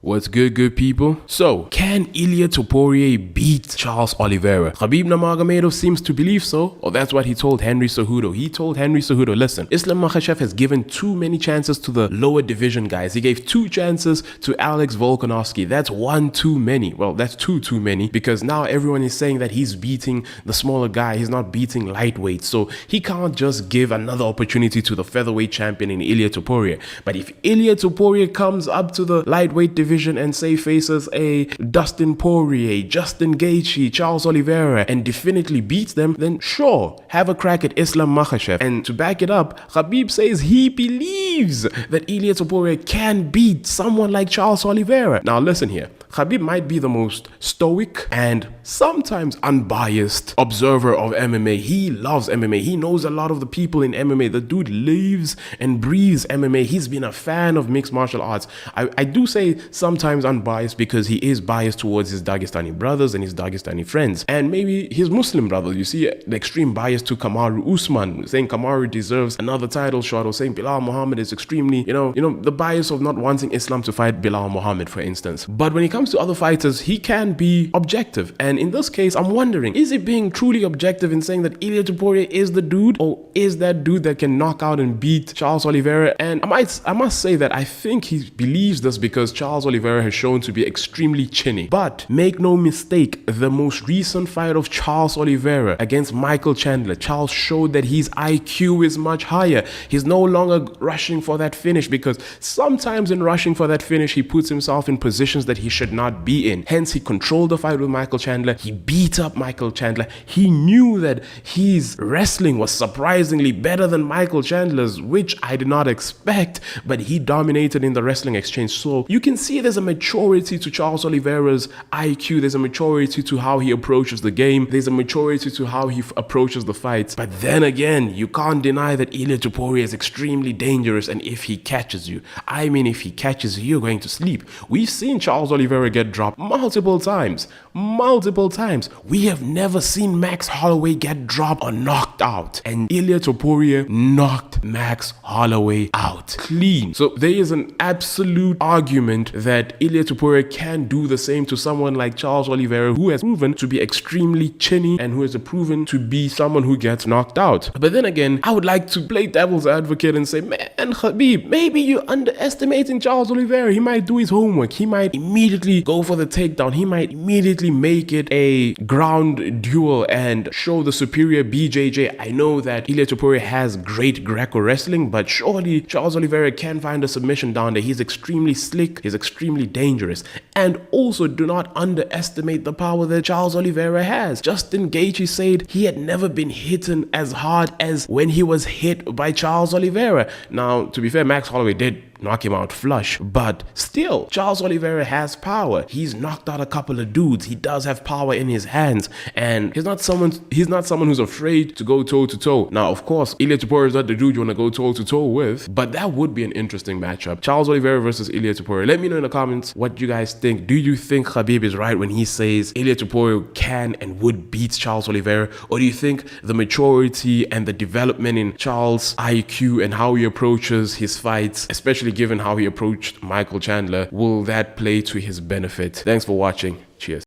What's good people? So, can Ilia Topuria beat Charles Oliveira? Khabib Nurmagomedov seems to believe so, or that's what he told Henry Cejudo. He told Henry Cejudo, listen, Islam Makhachev has given too many chances to the lower division guys. He gave 2 chances to Alex Volkanovski. That's 1 too many. Well, that's 2 too many, because now everyone is saying that he's beating the smaller guy. He's not beating lightweight. So he can't just give another opportunity to the featherweight champion in Ilia Topuria. But if Ilia Topuria comes up to the lightweight division and say faces a Dustin Poirier, Justin Gaethje, Charles Oliveira and definitely beats them, then sure, have a crack at Islam Makhachev. And to back it up, Khabib says he believes that Ilia Topuria can beat someone like Charles Oliveira. Now listen here, Khabib might be the most stoic and sometimes unbiased observer of MMA. He loves MMA. He knows a lot of the people in MMA. The dude lives and breathes MMA. He's been a fan of mixed martial arts. I do say sometimes unbiased because he is biased towards his Dagestani brothers and his Dagestani friends, and maybe his Muslim brothers. You see the extreme bias to Kamaru Usman, saying Kamaru deserves another title shot, or saying Bilal Muhammad is extremely, you know, the bias of not wanting Islam to fight Bilal Muhammad, for instance. But when it comes to other fighters, he can be objective. And in this case, I'm wondering, is he being truly objective in saying that Ilia Topuria is the dude, or is that dude that can knock out and beat Charles Oliveira? And I must say that I think he believes this because Charles Oliveira has shown to be extremely chinny. But make no mistake, the most recent fight of Charles Oliveira against Michael Chandler, Charles showed that his IQ is much higher. He's no longer rushing for that finish, because sometimes in rushing for that finish, he puts himself in positions that he should not be in. Hence, he controlled the fight with Michael Chandler. He beat up Michael Chandler. He knew that his wrestling was surprisingly better than Michael Chandler's, which I did not expect, but he dominated in the wrestling exchange. So you can see there's a maturity to Charles Oliveira's IQ. There's a maturity to how he approaches the game. There's a maturity to how he approaches the fights. But then again, you can't deny that Ilia Topuria is extremely dangerous, and if he catches you, I mean, if he catches you, you're going to sleep. We've seen Charles Oliveira get dropped multiple times. We have never seen Max Holloway get dropped or knocked out, and Ilia Topuria knocked Max Holloway out clean. So there is an absolute argument that Ilia Topuria can do the same to someone like Charles Oliveira, who has proven to be extremely chinny and who has proven to be someone who gets knocked out. But then again, I would like to play devil's advocate and say, man, Khabib, maybe you're underestimating Charles Oliveira. He might do his homework. He might immediately go for the takedown. He might immediately make it a ground duel and show the superior BJJ. I know that Ilia Topuria has great Greco wrestling, but surely Charles Oliveira can find a submission down there. He's extremely slick. He's extremely dangerous. And also, do not underestimate the power that Charles Oliveira has. Justin Gaethje said he had never been hitten as hard as when he was hit by Charles Oliveira. Now, to be fair, Max Holloway did knock him out flush, but still, Charles Oliveira has power. He's knocked out a couple of dudes. He does have power in his hands, and he's not someone who's afraid to go toe to toe. Now, of course, Ilia Topuria is not the dude you want to go toe to toe with, but that would be an interesting matchup. Charles Oliveira versus Ilia Topuria. Let me know in the comments what you guys think. Do you think Khabib is right when he says Ilia Topuria can and would beat Charles Oliveira, or do you think the maturity and the development in Charles' IQ and how he approaches his fights, especially given how he approached Michael Chandler, will that play to his benefit? Thanks for watching. Cheers.